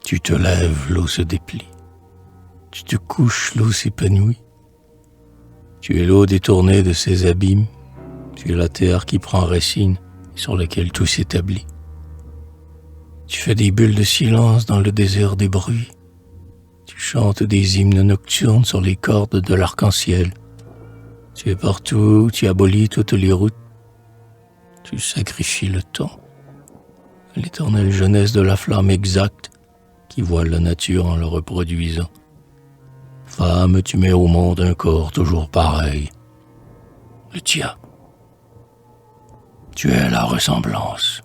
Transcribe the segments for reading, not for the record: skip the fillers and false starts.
Tu te lèves, l'eau se déplie. Tu te couches, l'eau s'épanouit. Tu es l'eau détournée de ses abîmes. Tu es la terre qui prend racine et sur laquelle tout s'établit. Tu fais des bulles de silence dans le désert des bruits. Tu chantes des hymnes nocturnes sur les cordes de l'arc-en-ciel. Tu es partout, tu abolis toutes les routes. Tu sacrifies le temps, l'éternelle jeunesse de la flamme exacte qui voile la nature en le reproduisant. Femme, tu mets au monde un corps toujours pareil, le tien. Tu es la ressemblance.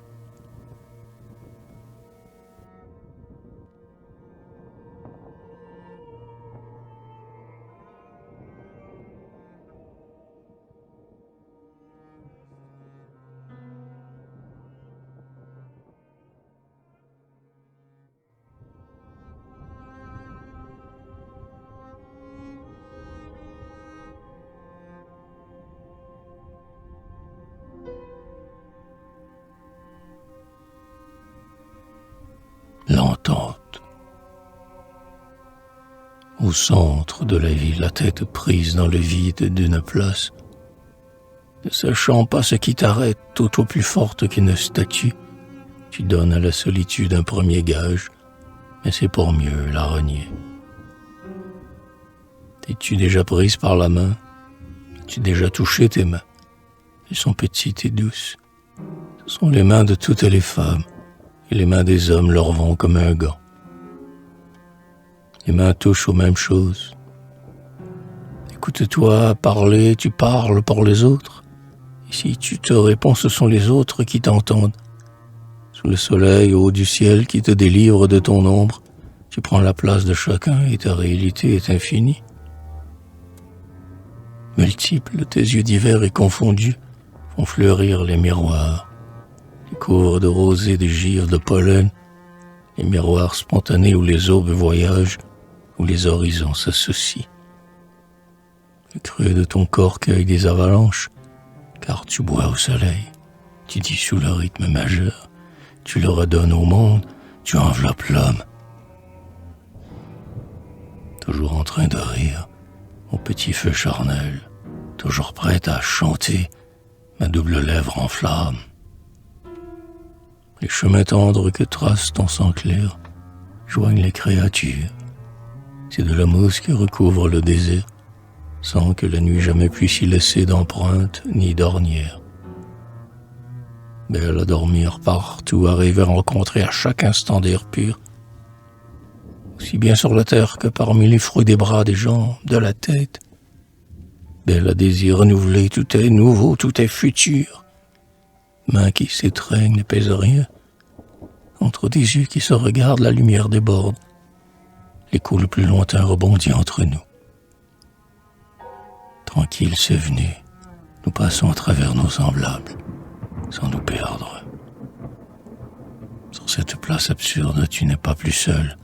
L'entente. Au centre de la ville, la tête prise dans le vide d'une place, ne sachant pas ce qui t'arrête, tout au plus forte qu'une statue, tu donnes à la solitude un premier gage, mais c'est pour mieux la renier. T'es-tu déjà prise par la main? As-tu déjà touché tes mains? Elles sont petites et douces. Ce sont les mains de toutes les femmes. Et les mains des hommes leur vont comme un gant. Les mains touchent aux mêmes choses. Écoute-toi parler, tu parles pour les autres. Et si tu te réponds, ce sont les autres qui t'entendent. Sous le soleil, au haut du ciel qui te délivre de ton ombre, tu prends la place de chacun et ta réalité est infinie. Multiples, tes yeux divers et confondus font fleurir les miroirs. Les couvres de rosée, de givre, de pollen, les miroirs spontanés où les aubes voyagent, où les horizons s'associent. Le creux de ton corps cueille des avalanches, car tu bois au soleil, tu dissous le rythme majeur, tu le redonnes au monde, tu enveloppes l'homme. Toujours en train de rire, mon petit feu charnel, toujours prête à chanter, ma double lèvre en flamme. Les chemins tendres que trace ton sang clair joignent les créatures. C'est de la mousse qui recouvre le désert, sans que la nuit jamais puisse y laisser d'empreintes ni d'ornières. Belle à dormir partout, à rêver rencontrer à chaque instant d'air pur, aussi bien sur la terre que parmi les fruits des bras, des jambes, de la tête. Belle à désir renouvelé, tout est nouveau, tout est futur. Mains qui s'étreignent ne pèsent rien. Entre des yeux qui se regardent, la lumière déborde. L'écho le plus lointain rebondit entre nous. Tranquille, c'est venu. Nous passons à travers nos semblables, sans nous perdre. Sur cette place absurde, tu n'es pas plus seul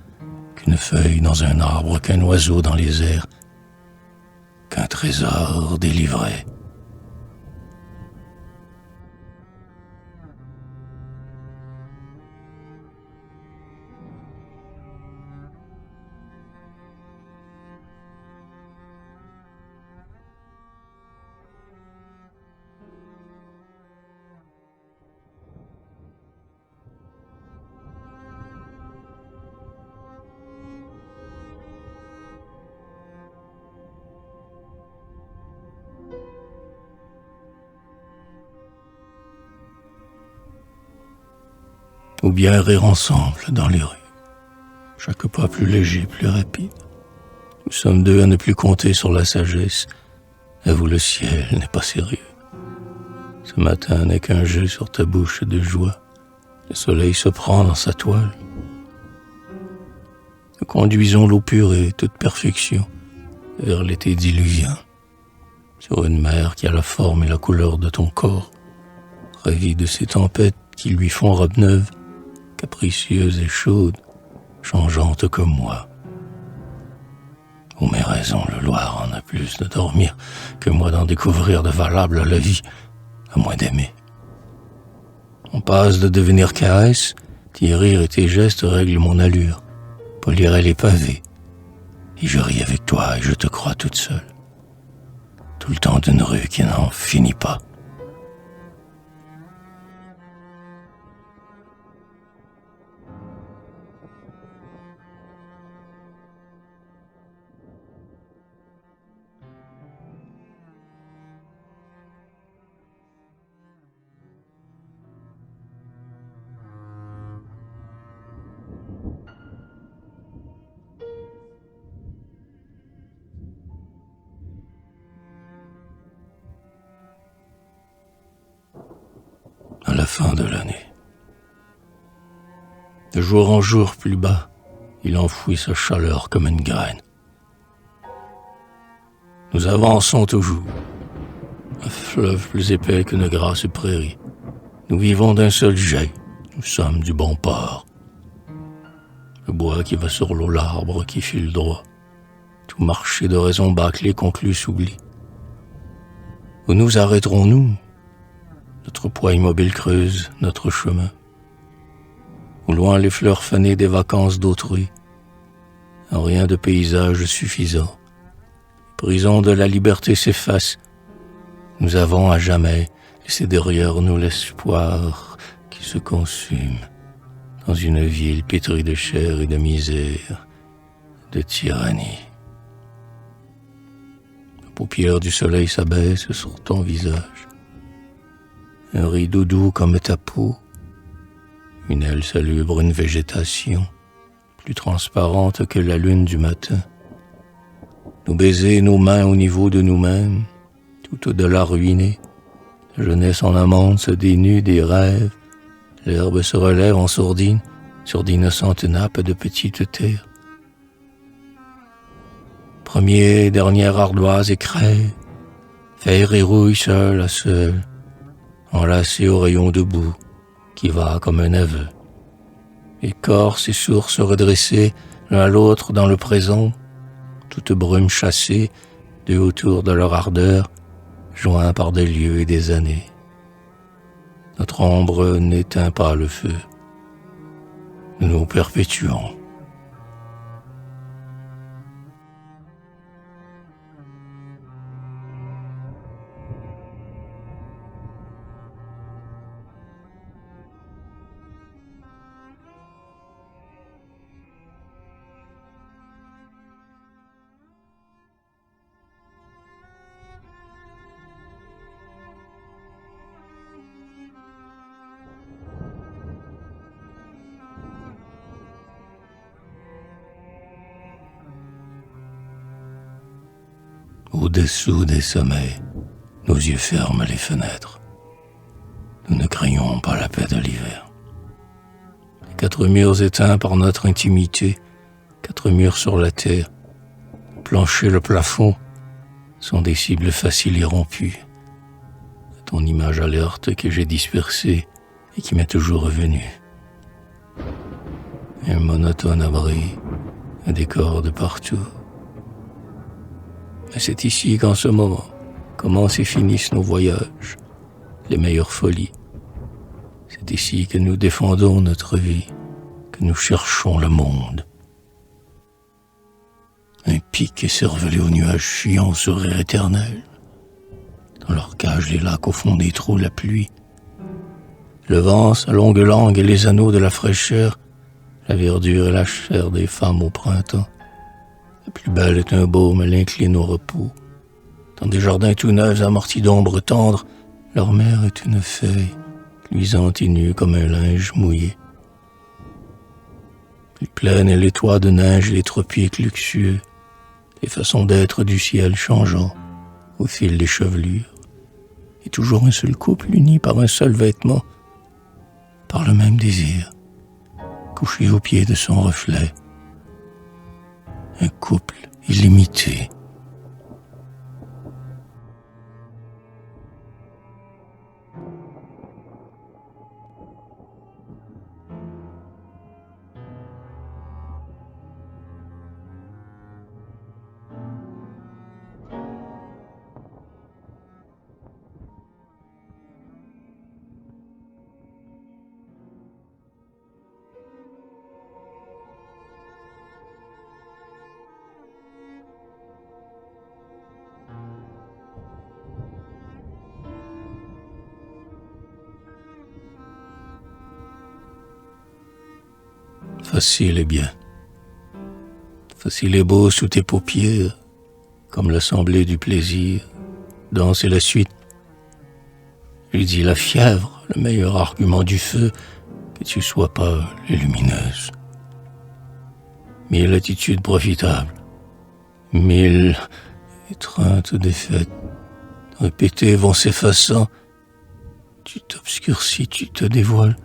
qu'une feuille dans un arbre, qu'un oiseau dans les airs, qu'un trésor délivré. Ou bien rire ensemble dans les rues, chaque pas plus léger, plus rapide. Nous sommes deux à ne plus compter sur la sagesse. Avoue, le ciel n'est pas sérieux. Ce matin n'est qu'un jeu sur ta bouche de joie. Le soleil se prend dans sa toile. Nous conduisons l'eau purée, toute perfection, vers l'été diluvien, sur une mer qui a la forme et la couleur de ton corps, ravie de ces tempêtes qui lui font robe neuve, capricieuse et chaude, changeante comme moi. Oh, mes raisons, le Loir en a plus de dormir que moi d'en découvrir de valables à la vie, à moins d'aimer. On passe de devenir caresse, tes rires et tes gestes règlent mon allure. polirais les pavés. Et je ris avec toi et je te crois toute seule. Tout le temps d'une rue qui n'en finit pas. À la fin de l'année. De jour en jour plus bas, il enfouit sa chaleur comme une graine. Nous avançons toujours, un fleuve plus épais qu'une grasse prairie. Nous vivons d'un seul jet, nous sommes du bon port. Le bois qui va sur l'eau, l'arbre qui file droit. Tout marché de raison bâclé conclut s'oublie. Où nous arrêterons-nous? Notre poids immobile creuse notre chemin. Au loin les fleurs fanées des vacances d'autrui. En rien de paysage suffisant. Prison de la liberté s'efface. Nous avons à jamais laissé derrière nous l'espoir qui se consume dans une ville pétrie de chair et de misère, de tyrannie. La paupière du soleil s'abaisse sur ton visage. Un rideau doux comme ta peau, une aile salubre, une végétation plus transparente que la lune du matin. Nos baisers, nos mains au niveau de nous-mêmes, tout au-delà ruiné. La jeunesse en amande se dénue des rêves. L'herbe se relève en sourdine sur d'innocentes nappes de petites terres. Premier et dernière ardoise écrève, fer et rouille seul à seul, enlacé au rayon debout, qui va comme un aveu. Écorce et sources redressées, l'un à l'autre dans le présent, toute brume chassée, deux autour de leur ardeur, joints par des lieux et des années. Notre ombre n'éteint pas le feu. Nous nous perpétuons. Au-dessous des sommets, nos yeux ferment les fenêtres. Nous ne craignons pas la paix de l'hiver. Les quatre murs éteints par notre intimité, quatre murs sur la terre, le plancher, le plafond, sont des cibles faciles et rompues. Ton image alerte que j'ai dispersée et qui m'est toujours revenue. Un monotone abri, un décor de partout. Mais c'est ici qu'en ce moment commencent et finissent nos voyages, les meilleures folies. C'est ici que nous défendons notre vie, que nous cherchons le monde. Un pic écervelé aux nuages fuyants au sourire éternel. Dans leur cage, les lacs au fond des trous, la pluie. Le vent, sa longue langue et les anneaux de la fraîcheur, la verdure et la chair des femmes au printemps. La plus belle est un baume, elle incline au repos. Dans des jardins tout neufs, amortis d'ombre tendre, leur mère est une feuille, luisante et nue comme un linge mouillé. Les plaines et les toits de neige, les tropiques luxueux, les façons d'être du ciel changeant au fil des chevelures, et toujours un seul couple uni par un seul vêtement, par le même désir, couché au pied de son reflet. Un couple illimité. facile et bien. Facile et beau sous tes paupières, comme l'assemblée du plaisir, danse et la suite. Lui dit la fièvre, le meilleur argument du feu, que tu sois pas les lumineuses. 1000 attitudes profitables, 1000 étreintes défaites, répétées vont s'effaçant. Tu t'obscurcis, tu te dévoiles,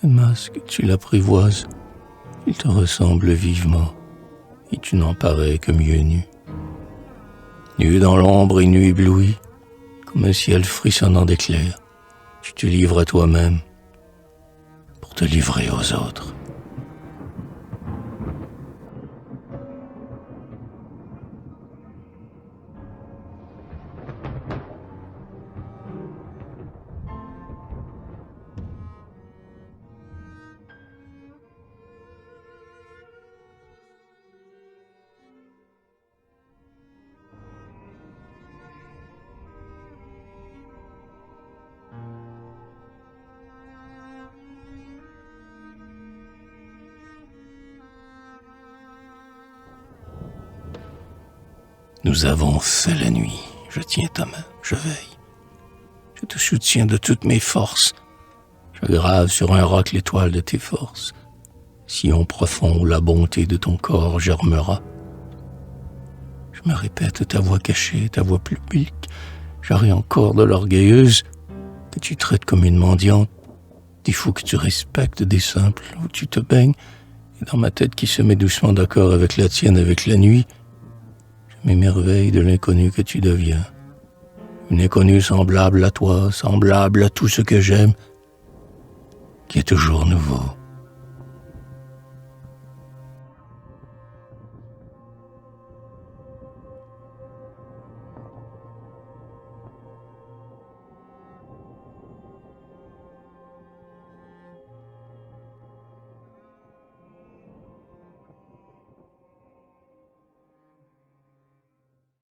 le masque, tu l'apprivoises. Il te ressemble vivement, et tu n'en parais que mieux nu. Nu dans l'ombre et nu ébloui, comme un ciel frissonnant d'éclairs, tu te livres à toi-même pour te livrer aux autres. Nous avons fait la nuit, je tiens ta main, je veille. Je te soutiens de toutes mes forces. Je grave sur un roc l'étoile de tes forces. Sillon profond où la bonté de ton corps germera. Je me répète ta voix cachée, ta voix publique. J'aurai encore de l'orgueilleuse que tu traites comme une mendiante. Il faut que tu respectes des simples où tu te baignes. Et dans ma tête qui se met doucement d'accord avec la tienne, avec la nuit, je m'émerveille de l'inconnu que tu deviens. Une inconnue semblable à toi, semblable à tout ce que j'aime, qui est toujours nouveau.